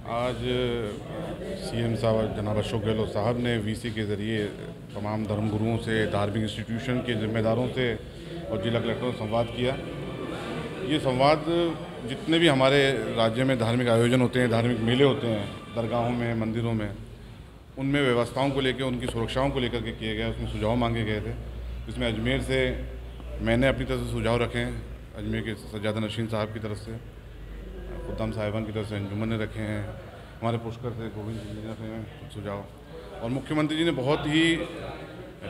आज सीएम साहब जनाब अशोक गहलोत साहब ने वीसी के ज़रिए तमाम धर्मगुरुओं से, धार्मिक इंस्टीट्यूशन के जिम्मेदारों से और जिला कलेक्टरों से संवाद किया। ये संवाद जितने भी हमारे राज्य में धार्मिक आयोजन होते हैं, धार्मिक मेले होते हैं, दरगाहों में, मंदिरों में, उनमें व्यवस्थाओं को लेकर, उनकी सुरक्षाओं को लेकर के किए गए, उसमें सुझाव मांगे गए थे। इसमें अजमेर से मैंने अपनी तरफ से सुझाव रखे हैं, अजमेर के सज्जादा नशीन साहब की तरफ से, खुद्दाम साहिबान की तरफ से अंजुमन ने रखे हैं, हमारे पुष्कर से गोविंद जी ने रखे हैं सुझाव, और मुख्यमंत्री जी ने बहुत ही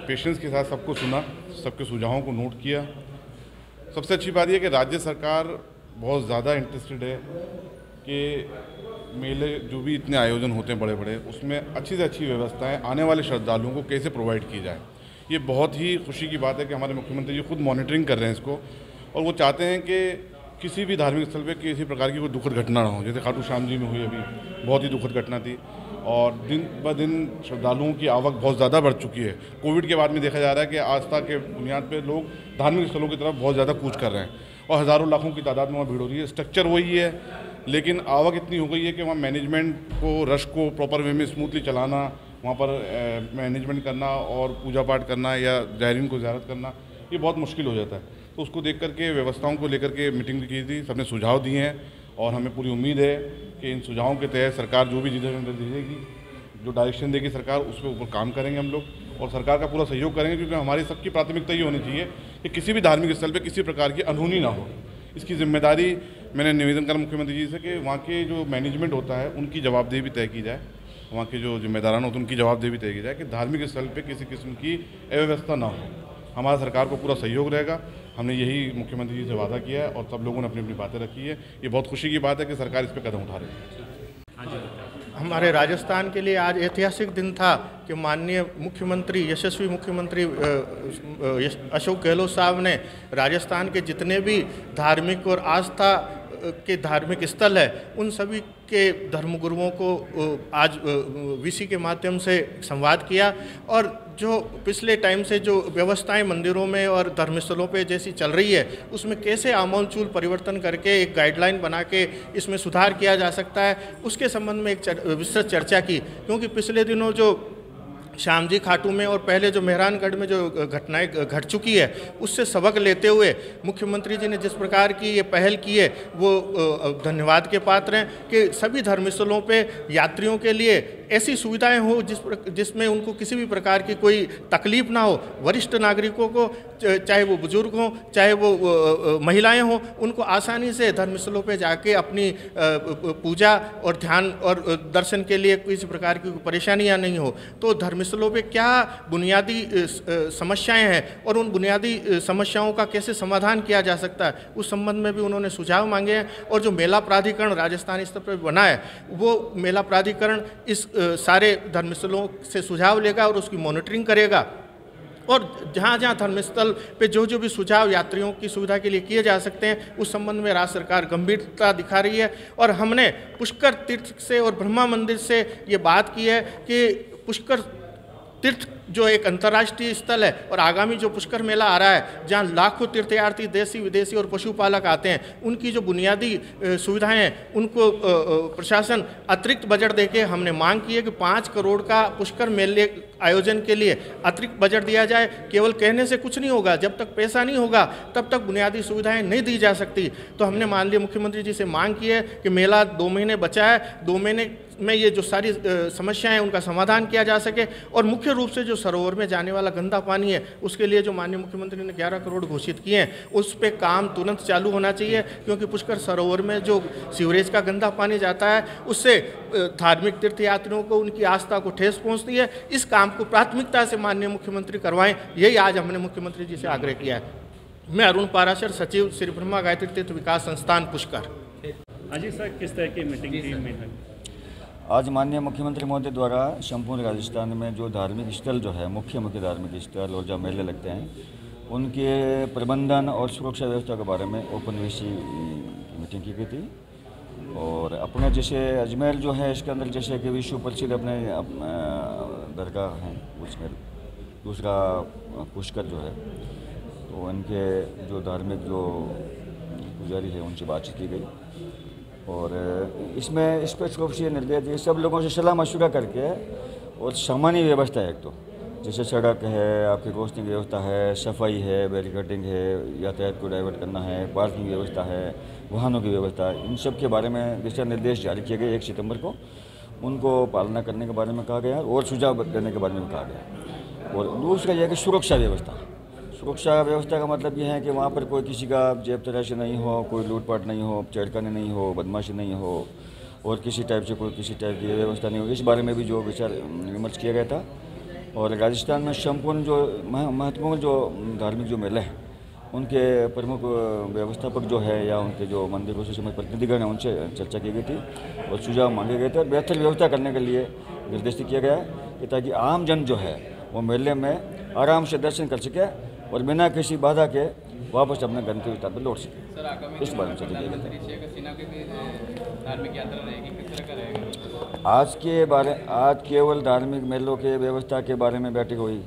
पेशेंस के साथ सबको सुना, सबके सुझावों को नोट किया। सबसे अच्छी बात यह कि राज्य सरकार बहुत ज़्यादा इंटरेस्टेड है कि मेले जो भी इतने आयोजन होते हैं बड़े बड़े, उसमें अच्छी से अच्छी व्यवस्थाएं आने वाले श्रद्धालुओं को कैसे प्रोवाइड की जाए। ये बहुत ही खुशी की बात है कि हमारे मुख्यमंत्री जी खुद मॉनिटरिंग कर रहे हैं इसको, और वो चाहते हैं कि किसी भी धार्मिक स्थल पे किसी प्रकार की कोई दुखद घटना ना हो। जैसे खाटू श्याम जी में हुई अभी, बहुत ही दुखद घटना थी, और दिन ब दिन श्रद्धालुओं की आवक बहुत ज़्यादा बढ़ चुकी है। कोविड के बाद में देखा जा रहा है कि आस्था के बुनियाद पे लोग धार्मिक स्थलों की तरफ बहुत ज़्यादा कूच कर रहे हैं, और हज़ारों लाखों की तादाद में वहाँ भीड़ हो रही है। स्ट्रक्चर वही है, लेकिन आवक इतनी हो गई है कि वहाँ मैनेजमेंट को, रश को प्रॉपर वे में स्मूथली चलाना, वहाँ पर मैनेजमेंट करना और पूजा पाठ करना या ज़ायरीन को ज़ियारत करना, ये बहुत मुश्किल हो जाता है। तो उसको देख करके, व्यवस्थाओं को लेकर के मीटिंग भी की थी, सबने सुझाव दिए हैं, और हमें पूरी उम्मीद है कि इन सुझावों के तहत सरकार जो भी निर्देश देगी, जो डायरेक्शन देगी सरकार, उस पर ऊपर काम करेंगे हम लोग, और सरकार का पूरा सहयोग करेंगे, क्योंकि हमारी सबकी प्राथमिकता ये होनी चाहिए कि किसी भी धार्मिक स्थल पर किसी प्रकार की अनहोनी ना हो। इसकी जिम्मेदारी मैंने निवेदन करा मुख्यमंत्री जी से कि वहाँ के जो मैनेजमेंट होता है उनकी जवाबदेही भी तय की जाए, वहाँ के जो जिम्मेदारान होते हैं उनकी जवाबदेही भी तय की जाए कि धार्मिक स्थल पे किसी किस्म की अव्यवस्था ना हो। हमारा सरकार को पूरा सहयोग रहेगा। हमने यही मुख्यमंत्री जी से वादा किया है, और सब लोगों ने अपनी अपनी बातें रखी है। ये बहुत खुशी की बात है कि सरकार इस पर कदम उठा रही है। हमारे राजस्थान के लिए आज ऐतिहासिक दिन था कि माननीय मुख्यमंत्री, यशस्वी मुख्यमंत्री अशोक गहलोत साहब ने राजस्थान के जितने भी धार्मिक और आस्था के धार्मिक स्थल है, उन सभी के धर्मगुरुओं को आज वीसी के माध्यम से संवाद किया, और जो पिछले टाइम से जो व्यवस्थाएं मंदिरों में और धर्मस्थलों पे जैसी चल रही है, उसमें कैसे आमूलचूल परिवर्तन करके एक गाइडलाइन बना के इसमें सुधार किया जा सकता है, उसके संबंध में एक विस्तृत चर्चा की। क्योंकि पिछले दिनों जो श्याम जी खाटू में और पहले जो मेहरानगढ़ में जो घटनाएं घट चुकी है, उससे सबक लेते हुए मुख्यमंत्री जी ने जिस प्रकार की ये पहल की है, वो धन्यवाद के पात्र हैं कि सभी धर्मस्थलों पे यात्रियों के लिए ऐसी सुविधाएं हो जिसमें उनको किसी भी प्रकार की कोई तकलीफ ना हो। वरिष्ठ नागरिकों को, चाहे वो बुजुर्ग हों, चाहे वो महिलाएं हों, उनको आसानी से धर्मस्थलों पे जाके अपनी पूजा और ध्यान और दर्शन के लिए किसी प्रकार की परेशानियां नहीं हो। तो धर्मस्थलों पे क्या बुनियादी समस्याएं हैं और उन बुनियादी समस्याओं का कैसे समाधान किया जा सकता है, उस संबंध में भी उन्होंने सुझाव मांगे हैं। और जो मेला प्राधिकरण राजस्थान स्तर पर बना है, वो मेला प्राधिकरण इस सारे धर्मस्थलों से सुझाव लेगा और उसकी मॉनिटरिंग करेगा, और जहाँ जहाँ धर्मस्थल पे जो जो भी सुझाव यात्रियों की सुविधा के लिए किए जा सकते हैं, उस संबंध में राज्य सरकार गंभीरता दिखा रही है। और हमने पुष्कर तीर्थ से और ब्रह्मा मंदिर से ये बात की है कि पुष्कर तीर्थ जो एक अंतर्राष्ट्रीय स्थल है, और आगामी जो पुष्कर मेला आ रहा है, जहाँ लाखों तीर्थयात्री देशी विदेशी और पशुपालक आते हैं, उनकी जो बुनियादी सुविधाएं हैं, उनको प्रशासन अतिरिक्त बजट देके हमने मांग की है कि 5 करोड़ का पुष्कर मेले आयोजन के लिए अतिरिक्त बजट दिया जाए। केवल कहने से कुछ नहीं होगा, जब तक पैसा नहीं होगा तब तक बुनियादी सुविधाएं नहीं दी जा सकती। तो हमने माननीय मुख्यमंत्री जी से मांग की है कि मेला 2 महीने बचा है, 2 महीने में ये जो सारी समस्याएं उनका समाधान किया जा सके। और मुख्य रूप से जो सरोवर में जाने वाला गंदा पानी है, उसके लिए जो माननीय मुख्यमंत्री ने 11 करोड़ घोषित किए हैं, उस पे काम तुरंत चालू होना चाहिए। क्योंकि पुष्कर सरोवर में जो सीवरेज का गंदा पानी जाता है, उससे धार्मिक तीर्थयात्रियों को उनकी आस्था को ठेस पहुंचती है। इस काम को प्राथमिकता से माननीय मुख्यमंत्री करवाएं, यही आज हमने मुख्यमंत्री जी से आग्रह किया है। मैं अरुण पाराशर, सचिव श्री ब्रह्मा गायत्री तीर्थ विकास संस्थान पुष्कर। अजी सर, किस तरह की मीटिंग थी में? आज माननीय मुख्यमंत्री महोदय द्वारा संपूर्ण राजस्थान में जो धार्मिक स्थल जो है, मुख्य धार्मिक स्थल और जहाँ मेले लगते हैं, उनके प्रबंधन और सुरक्षा व्यवस्था के बारे में ओपन वीसी मीटिंग की गई थी। और अपने जैसे अजमेर जो है, इसके अंदर जैसे कि विश्व प्रसिद्ध अपने दरगाह हैं, उसमें दूसरा पुष्कर जो है, तो उनके जो धार्मिक जो पुजारी है, उनसे बातचीत की गई। और इसमें स्पष्ट रूप से निर्देश दिए सब लोगों से सलाह मशवरा करके और सामान्य व्यवस्था है, एक तो जैसे सड़क है, आपकी रोशनी की व्यवस्था है, सफाई है, बैरिकेडिंग है, यातायात को डाइवर्ट करना है, पार्किंग व्यवस्था है, वाहनों की व्यवस्था है, इन सब के बारे में दिशा निर्देश जारी किए गए 1 सितंबर को। उनको पालना करने के बारे में कहा गया और सुझाव देने के बारे में कहा गया। और दूसरा यह है कि सुरक्षा व्यवस्था का मतलब यह है कि वहाँ पर कोई किसी का जेब तलाशी नहीं हो, कोई लूटपाट नहीं हो, छेड़खानी नहीं हो, बदमाशी नहीं हो और किसी टाइप से कोई किसी टाइप की व्यवस्था नहीं हो। इस बारे में भी जो विचार विमर्श किया गया था। और राजस्थान में संपूर्ण जो महत्वपूर्ण जो धार्मिक जो मेले हैं उनके प्रमुख व्यवस्थापक जो है या उनके जो मंदिरों से संबंधित प्रतिनिधिगण हैं उनसे चर्चा की गई थी और सुझाव मांगे गए थे और बेहतर व्यवस्था करने के लिए निर्देशित किया गया है कि ताकि आम जन जो है वो मेले में आराम से दर्शन कर सके और बिना किसी बाधा के वापस अपने गंतव्य स्थान पर लौट सके। इस बारे में चर्चा की गई। आज केवल धार्मिक मेलों के व्यवस्था के बारे में बैठक हुई।